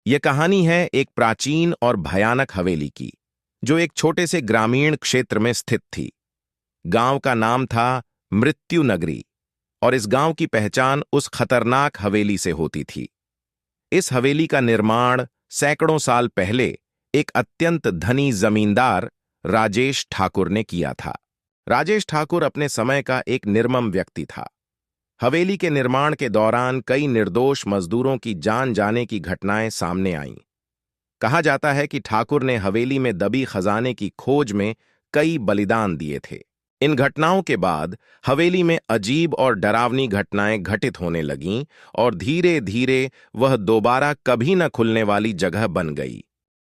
यह कहानी है एक प्राचीन और भयानक हवेली की, जो एक छोटे से ग्रामीण क्षेत्र में स्थित थी। गांव का नाम था मृत्यु नगरी, और इस गांव की पहचान उस खतरनाक हवेली से होती थी। इस हवेली का निर्माण सैकड़ों साल पहले एक अत्यंत धनी जमींदार राजेश ठाकुर ने किया था। राजेश ठाकुर अपने समय का एक निर्मम व्यक्ति था। हवेली के निर्माण के दौरान कई निर्दोष मजदूरों की जान जाने की घटनाएं सामने आईं। कहा जाता है कि ठाकुर ने हवेली में दबी खजाने की खोज में कई बलिदान दिए थे। इन घटनाओं के बाद हवेली में अजीब और डरावनी घटनाएं घटित होने लगीं और धीरे धीरे वह दोबारा कभी न खुलने वाली जगह बन गई।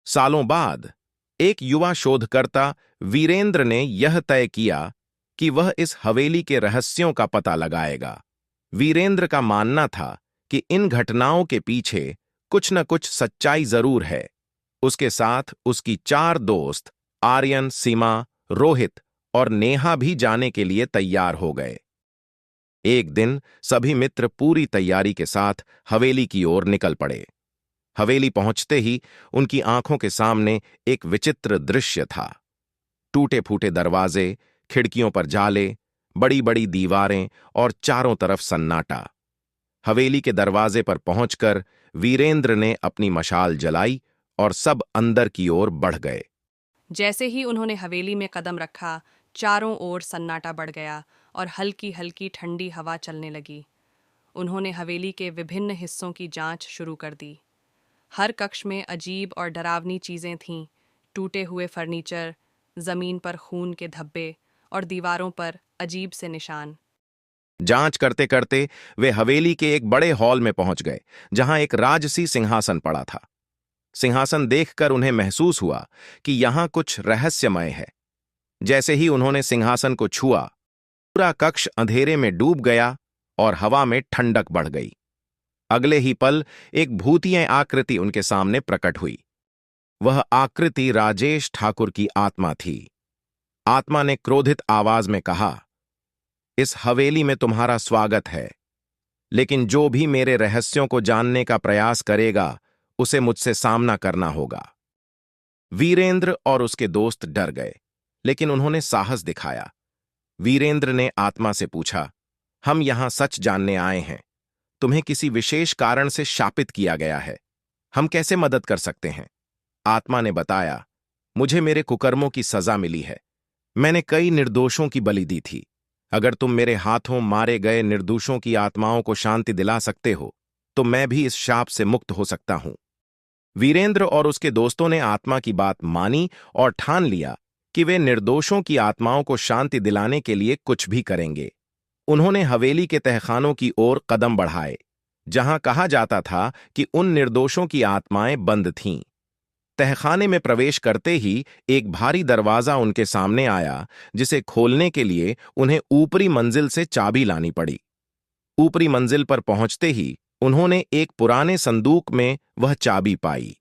सालों बाद एक युवा शोधकर्ता वीरेंद्र ने यह तय किया कि वह इस हवेली के रहस्यों का पता लगाएगा। वीरेंद्र का मानना था कि इन घटनाओं के पीछे कुछ न कुछ सच्चाई जरूर है। उसके साथ उसकी 4 दोस्त आर्यन, सीमा, रोहित और नेहा भी जाने के लिए तैयार हो गए। एक दिन सभी मित्र पूरी तैयारी के साथ हवेली की ओर निकल पड़े। हवेली पहुंचते ही उनकी आंखों के सामने एक विचित्र दृश्य था। टूटे फूटे दरवाजे, खिड़कियों पर जाले, बड़ी बड़ी दीवारें और चारों तरफ सन्नाटा। हवेली के दरवाजे पर पहुंचकर वीरेंद्र ने अपनी मशाल जलाई और सब अंदर की ओर बढ़ गए। जैसे ही उन्होंने हवेली में कदम रखा, चारों ओर सन्नाटा बढ़ गया और हल्की हल्की ठंडी हवा चलने लगी। उन्होंने हवेली के विभिन्न हिस्सों की जांच शुरू कर दी। हर कक्ष में अजीब और डरावनी चीजें थीं। टूटे हुए फर्नीचर, जमीन पर खून के धब्बे और दीवारों पर अजीब से निशान। जांच करते करते वे हवेली के एक बड़े हॉल में पहुंच गए, जहां एक राजसी सिंहासन पड़ा था। सिंहासन देखकर उन्हें महसूस हुआ कि यहां कुछ रहस्यमय है। जैसे ही उन्होंने सिंहासन को छुआ, पूरा कक्ष अंधेरे में डूब गया और हवा में ठंडक बढ़ गई। अगले ही पल एक भूतिया आकृति उनके सामने प्रकट हुई। वह आकृति राजेश ठाकुर की आत्मा थी। आत्मा ने क्रोधित आवाज में कहा, इस हवेली में तुम्हारा स्वागत है, लेकिन जो भी मेरे रहस्यों को जानने का प्रयास करेगा, उसे मुझसे सामना करना होगा। वीरेंद्र और उसके दोस्त डर गए, लेकिन उन्होंने साहस दिखाया। वीरेंद्र ने आत्मा से पूछा, हम यहां सच जानने आए हैं। तुम्हें किसी विशेष कारण से शापित किया गया है। हम कैसे मदद कर सकते हैं? आत्मा ने बताया, मुझे मेरे कुकर्मों की सजा मिली है। मैंने कई निर्दोषों की बलि दी थी। अगर तुम मेरे हाथों मारे गए निर्दोषों की आत्माओं को शांति दिला सकते हो, तो मैं भी इस शाप से मुक्त हो सकता हूं। वीरेंद्र और उसके दोस्तों ने आत्मा की बात मानी और ठान लिया कि वे निर्दोषों की आत्माओं को शांति दिलाने के लिए कुछ भी करेंगे। उन्होंने हवेली के तहखानों की ओर कदम बढ़ाए, जहां कहा जाता था कि उन निर्दोषों की आत्माएं बंद थीं। तहखाने में प्रवेश करते ही एक भारी दरवाजा उनके सामने आया, जिसे खोलने के लिए उन्हें ऊपरी मंजिल से चाबी लानी पड़ी। ऊपरी मंजिल पर पहुंचते ही उन्होंने एक पुराने संदूक में वह चाबी पाई।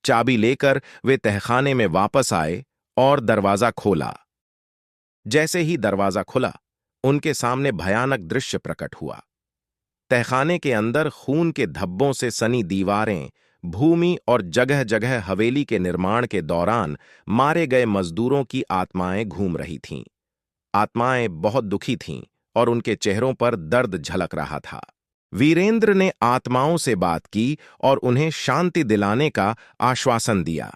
चाबी लेकर वे तहखाने में वापस आए और दरवाजा खोला। जैसे ही दरवाजा खुला, उनके सामने भयानक दृश्य प्रकट हुआ। तहखाने के अंदर खून के धब्बों से सनी दीवारें, भूमि और जगह जगह हवेली के निर्माण के दौरान मारे गए मजदूरों की आत्माएं घूम रही थीं। आत्माएं बहुत दुखी थीं और उनके चेहरों पर दर्द झलक रहा था। वीरेंद्र ने आत्माओं से बात की और उन्हें शांति दिलाने का आश्वासन दिया।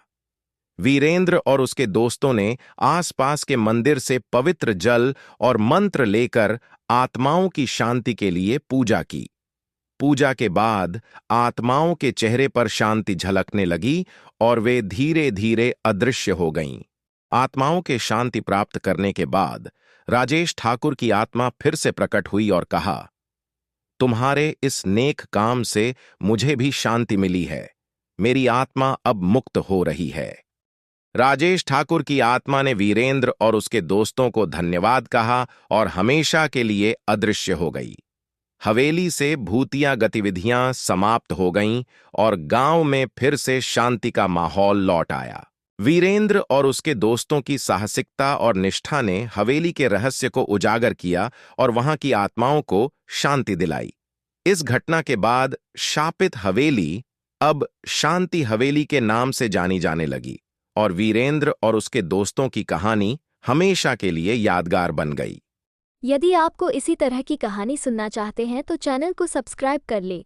वीरेंद्र और उसके दोस्तों ने आसपास के मंदिर से पवित्र जल और मंत्र लेकर आत्माओं की शांति के लिए पूजा की। पूजा के बाद आत्माओं के चेहरे पर शांति झलकने लगी और वे धीरे धीरे अदृश्य हो गईं। आत्माओं के शांति प्राप्त करने के बाद राजेश ठाकुर की आत्मा फिर से प्रकट हुई और कहा, तुम्हारे इस नेक काम से मुझे भी शांति मिली है। मेरी आत्मा अब मुक्त हो रही है। राजेश ठाकुर की आत्मा ने वीरेंद्र और उसके दोस्तों को धन्यवाद कहा और हमेशा के लिए अदृश्य हो गई। हवेली से भूतिया गतिविधियां समाप्त हो गईं और गांव में फिर से शांति का माहौल लौट आया। वीरेंद्र और उसके दोस्तों की साहसिकता और निष्ठा ने हवेली के रहस्य को उजागर किया और वहां की आत्माओं को शांति दिलाई। इस घटना के बाद शापित हवेली अब शांति हवेली के नाम से जानी जाने लगी और वीरेंद्र और उसके दोस्तों की कहानी हमेशा के लिए यादगार बन गई। यदि आपको इसी तरह की कहानी सुनना चाहते हैं तो चैनल को सब्सक्राइब कर ले